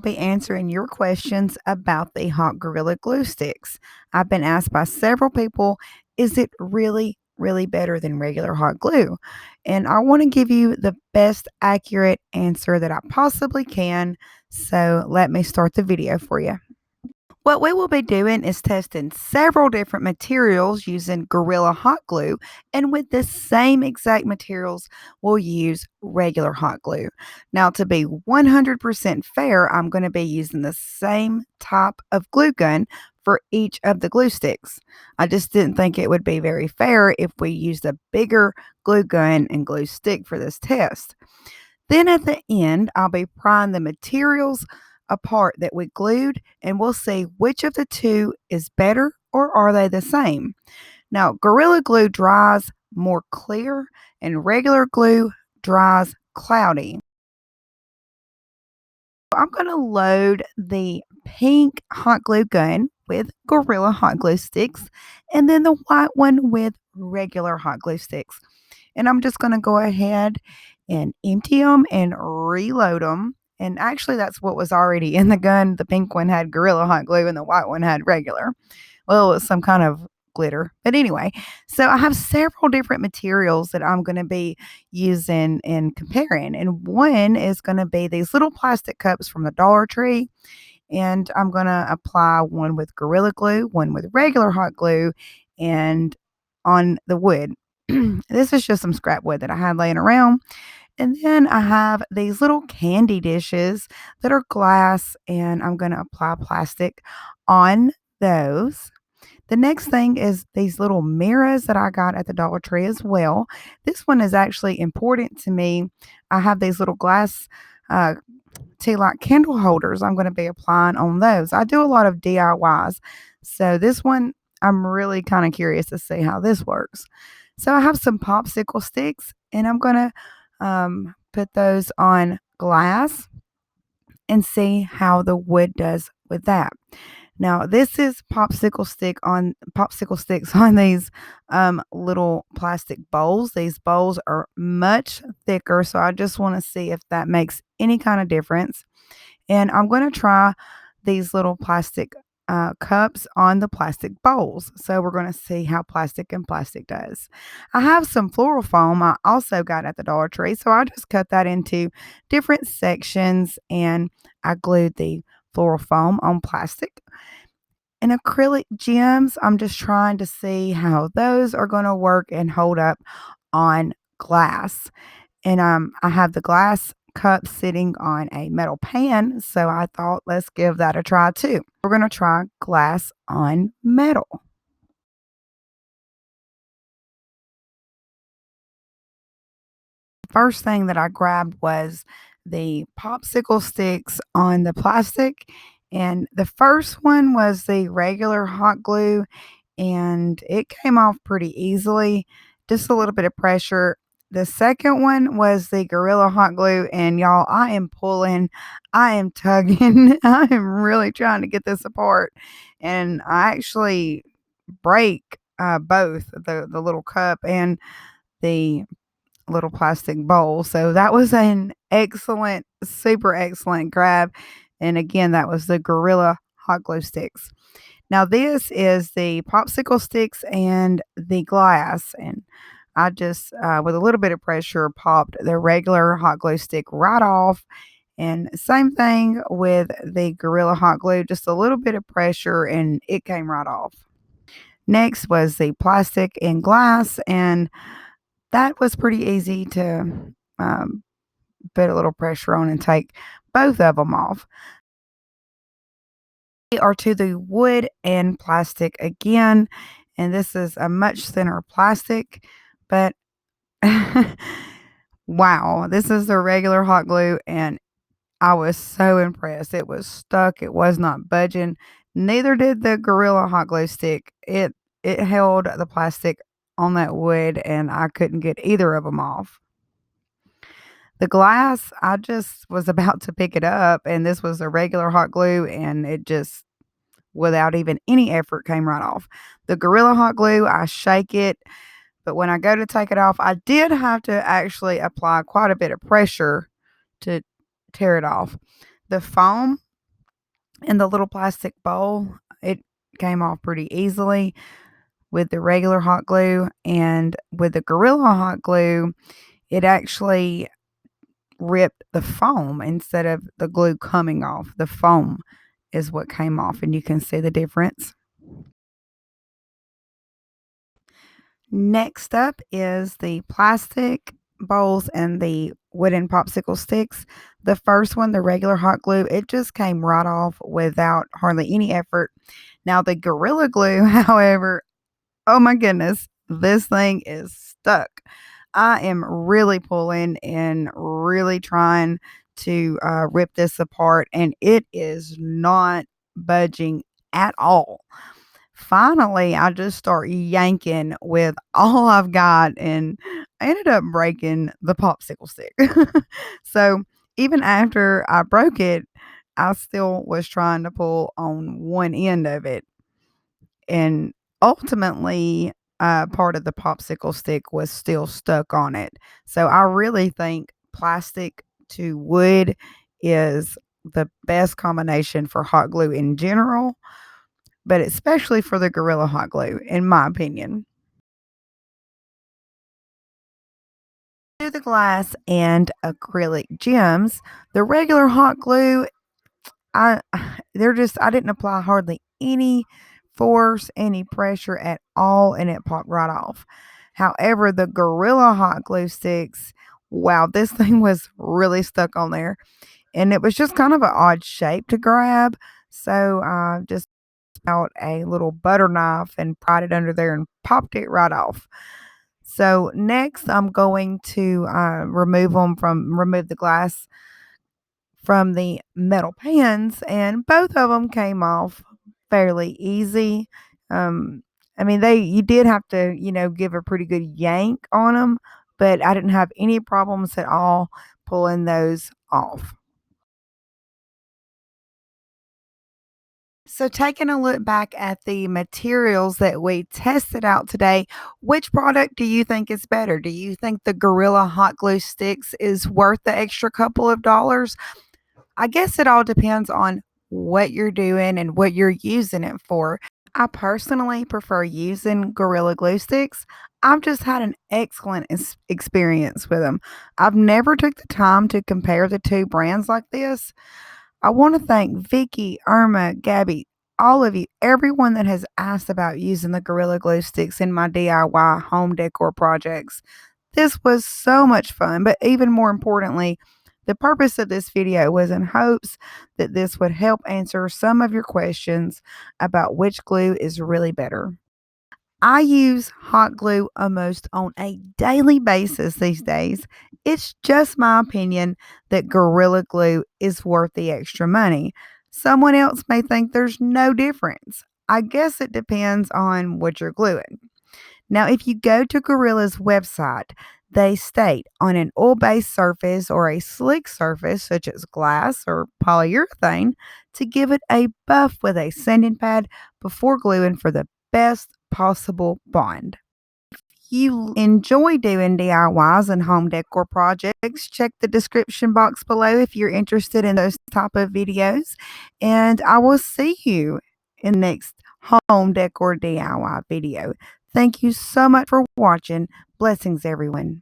Be answering your questions about the hot gorilla glue sticks. I've been asked by several people, is it really better than regular hot glue? And I want to give you the best accurate answer that I possibly can. So let me start the video for you. What we will be doing is testing several different materials using Gorilla Hot Glue, and with the same exact materials, we'll use regular hot glue. Now, to be 100% fair, I'm going to be using the same type of glue gun for each of the glue sticks. I just didn't think it would be very fair if we used a bigger glue gun and glue stick for this test. Then at the end, I'll be prying the materials apart that we glued, and we'll see which of the two is better or are they the same. Now, Gorilla Glue dries more clear and regular glue dries cloudy. I'm going to load the pink hot glue gun with Gorilla hot glue sticks and then the white one with regular hot glue sticks. And I'm just going to go ahead and empty them and reload them. And actually, that's what was already in the gun. The pink one had Gorilla hot glue and the white one had regular. Well, it was some kind of glitter. But anyway, so I have several different materials that I'm going to be using and comparing. And one is going to be these little plastic cups from the Dollar Tree. And I'm going to apply one with Gorilla Glue, one with regular hot glue, and on the wood. This is just some scrap wood that I had laying around. And then I have these little candy dishes that are glass, and I'm going to apply plastic on those. The next thing is these little mirrors that I got at the Dollar Tree as well. This one is actually important to me. I have these little glass uh, tea light candle holders I'm going to be applying on those. I do a lot of DIYs. So this one, I'm really kind of curious to see how this works. So I have some popsicle sticks and I'm going to put those on glass and see how the wood does with that. Now, this is popsicle sticks on these little plastic bowls. These bowls are much thicker, so I just want to see if that makes any kind of difference. And I'm going to try these little plastic cups on the plastic bowls. So we're going to see how plastic and plastic does. I have some floral foam I also got at the Dollar Tree. So I just cut that into different sections and I glued the floral foam on plastic. And acrylic gems, I'm just trying to see how those are going to work and hold up on glass. And I have the glass cup sitting on a metal pan, so I thought let's give that a try too. We're going to try glass on metal. First thing that I grabbed was the popsicle sticks on the plastic, and the first one was the regular hot glue, and it came off pretty easily, just a little bit of pressure. The second one was the Gorilla Hot Glue, and y'all, I am pulling, I am tugging, I am really trying to get this apart, and I actually break both the little cup and the little plastic bowl. So that was an excellent, super excellent grab. And again, that was the Gorilla Hot Glue Sticks. Now, this is the popsicle sticks and the glass. And I just, with a little bit of pressure, popped the regular hot glue stick right off. And same thing with the Gorilla Hot Glue, just a little bit of pressure and it came right off. Next was the plastic and glass. And that was pretty easy to um, put a little pressure on and take both of them off. We are to the wood and plastic again, and this is a much thinner plastic, but wow, this is the regular hot glue, and I was so impressed. It was stuck, it was not budging. Neither did the Gorilla hot glue stick. It held the plastic on that wood, and I couldn't get either of them off. The glass, I just was about to pick it up, and this was a regular hot glue, and it just, without even any effort, came right off. The Gorilla hot glue, I shake it, but when I go to take it off, I did have to actually apply quite a bit of pressure to tear it off. The foam, In the little plastic bowl, it came off pretty easily with the regular hot glue, and with the Gorilla hot glue, it actually ripped the foam instead of the glue coming off. The foam is what came off, and you can see the difference. Next up is the plastic bowls and the wooden popsicle sticks. The first one, the regular hot glue, it just came right off without hardly any effort. Now, the Gorilla Glue, however, oh my goodness, this thing is stuck. I am really pulling and really trying to rip this apart, and it is not budging at all. Finally, I just start yanking with all I've got, and I ended up breaking the popsicle stick. So even after I broke it, I still was trying to pull on one end of it, and ultimately, part of the popsicle stick was still stuck on it. So I really think plastic to wood is the best combination for hot glue in general, but especially for the Gorilla hot glue, in my opinion. To the glass and acrylic gems, the regular hot glue, I I didn't apply hardly any force, any pressure at all, and it popped right off. However, the Gorilla hot glue sticks, wow, this thing was really stuck on there, and it was just kind of an odd shape to grab. So I just out a little butter knife and pried it under there and popped it right off. So next, I'm going to remove the glass from the metal pans, and both of them came off fairly easy. Um, I mean, they you did have to, give a pretty good yank on them, but I didn't have any problems at all pulling those off. So, taking a look back at the materials that we tested out today, which product do you think is better? Do you think the Gorilla Hot Glue Sticks is worth the extra couple of dollars? I guess it all depends on what you're doing and what you're using it for. I personally prefer using Gorilla Glue Sticks. I've just had an excellent experience with them. I've never took the time to compare the two brands like this. I want to thank Vicky, Irma, Gabby, all of you, everyone that has asked about using the Gorilla Glue Sticks in my DIY home decor projects. This was so much fun, but even more importantly, the purpose of this video was in hopes that this would help answer some of your questions about which glue is really better. I use hot glue almost on a daily basis these days. It's just my opinion that Gorilla Glue is worth the extra money. Someone else may think there's no difference. I guess it depends on what you're gluing. Now, if you go to Gorilla's website, they state on an oil based surface or a slick surface, such as glass or polyurethane, to give it a buff with a sanding pad before gluing for the best possible bond. You enjoy doing DIYs and home decor projects, check the description box below if you're interested in those type of videos. And I will see you in the next home decor DIY video. Thank you so much for watching. Blessings, everyone.